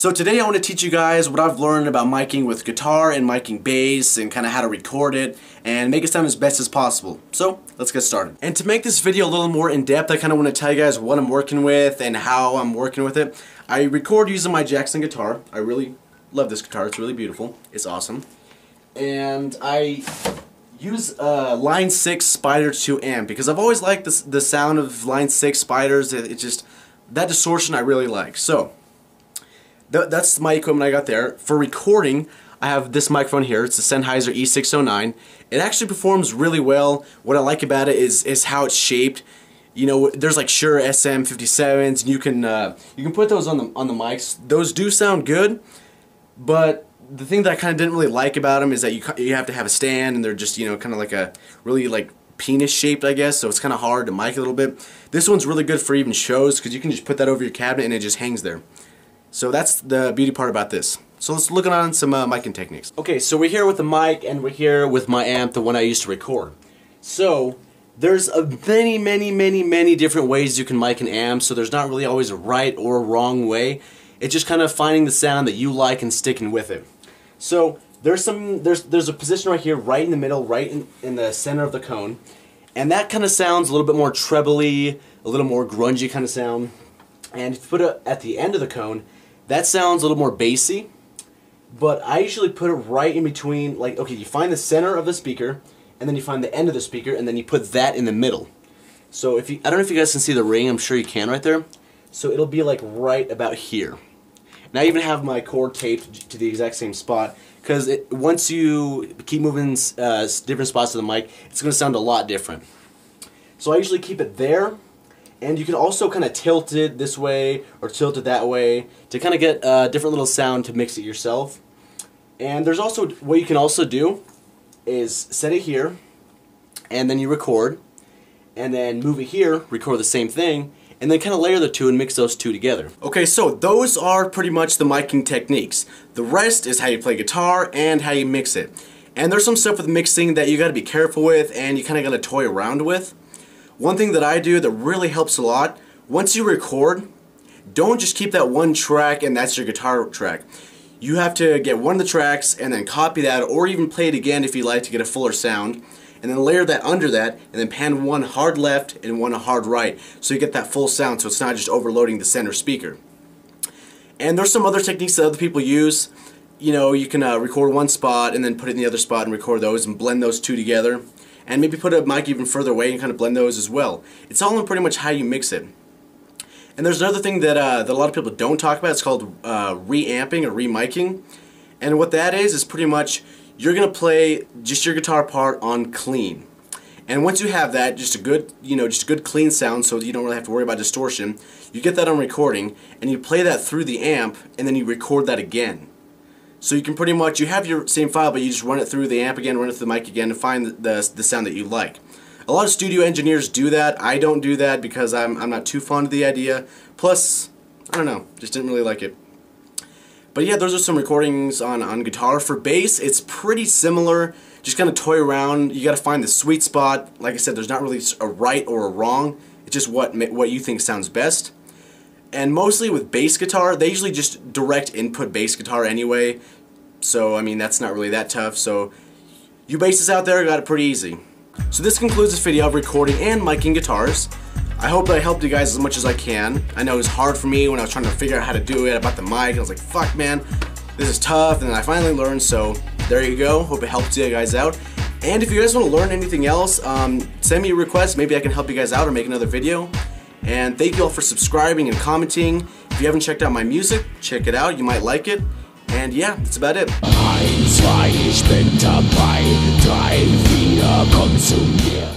So today I want to teach you guys what I've learned about miking with guitar and miking bass and kind of how to record it and make it sound as best as possible. So let's get started. And to make this video a little more in depth, I kind of want to tell you guys what I'm working with and how I'm working with it. I record using my Jackson guitar. I really love this guitar. It's really beautiful. It's awesome. And I use Line 6 Spider 2 amp because I've always liked the sound of Line 6 Spiders. It's just that distortion I really like. So that's my equipment I got there. For recording, I have this microphone here. It's the Sennheiser E609. It actually performs really well. What I like about it is how it's shaped. You know, there's like Shure SM57s, and you can put those on the mics. Those do sound good, but the thing that I kind of didn't really like about them is that you have to have a stand, and they're just, you know, kind of like a really like penis shaped, I guess, so it's kind of hard to mic a little bit. This one's really good for even shows because you can just put that over your cabinet and it just hangs there. So that's the beauty part about this. So let's look on some miking techniques. Okay, so we're here with the mic and we're here with my amp, the one I used to record. So there's many different ways you can mic an amp, so there's not really always a right or a wrong way. It's just kind of finding the sound that you like and sticking with it. So there's a position right here, right in the middle, right in the center of the cone, and that kind of sounds a little bit more trebly, a little more grungy kind of sound. And if you put it at the end of the cone, that sounds a little more bassy, but I usually put it right in between. Like, okay, you find the center of the speaker, and then you find the end of the speaker, and then you put that in the middle. So I don't know if you guys can see the ring. I'm sure you can right there. So it'll be like right about here. And I even have my cord taped to the exact same spot, because once you keep moving different spots of the mic, it's going to sound a lot different. So I usually keep it there. And you can also kind of tilt it this way or tilt it that way to kind of get a different little sound to mix it yourself. And there's also, what you can also do is set it here, and then you record, and then move it here, record the same thing, and then kind of layer the two and mix those two together. Okay, so those are pretty much the miking techniques. The rest is how you play guitar and how you mix it. And there's some stuff with mixing that you got to be careful with and you kind of got to toy around with. One thing that I do that really helps a lot, once you record, don't just keep that one track and that's your guitar track. You have to get one of the tracks and then copy that, or even play it again if you like to get a fuller sound, and then layer that under that, and then pan one hard left and one hard right, so you get that full sound, so it's not just overloading the center speaker. And there's some other techniques that other people use. You know, you can record one spot and then put it in the other spot and record those and blend those two together. And maybe put a mic even further away and kind of blend those as well. It's all in pretty much how you mix it. And there's another thing that a lot of people don't talk about. It's called reamping or remiking. And what that is pretty much you're going to play just your guitar part on clean. And once you have that, just a good clean sound, so you don't really have to worry about distortion, you get that on recording and you play that through the amp and then you record that again. So you can pretty much, you have your same file, but you just run it through the amp again, run it through the mic again, and find the sound that you like. A lot of studio engineers do that. I don't do that because I'm not too fond of the idea. Plus, I don't know, just didn't really like it. But yeah, those are some recordings on guitar. For bass, it's pretty similar. Just kind of toy around. You got to find the sweet spot. Like I said, there's not really a right or a wrong. It's just what you think sounds best. And mostly with bass guitar, they usually just direct input bass guitar anyway. So, I mean, that's not really that tough. So, you bassists out there got it pretty easy. So this concludes this video of recording and miking guitars. I hope that I helped you guys as much as I can. I know it was hard for me when I was trying to figure out how to do it about the mic. I was like, fuck man, this is tough. And then I finally learned, so there you go. Hope it helped you guys out. And if you guys want to learn anything else, send me a request. Maybe I can help you guys out or make another video. And thank you all for subscribing and commenting. If you haven't checked out my music, check it out. You might like it. And yeah, that's about it. 1, 2, ich bin dabei, 3, 4, komm zu mir.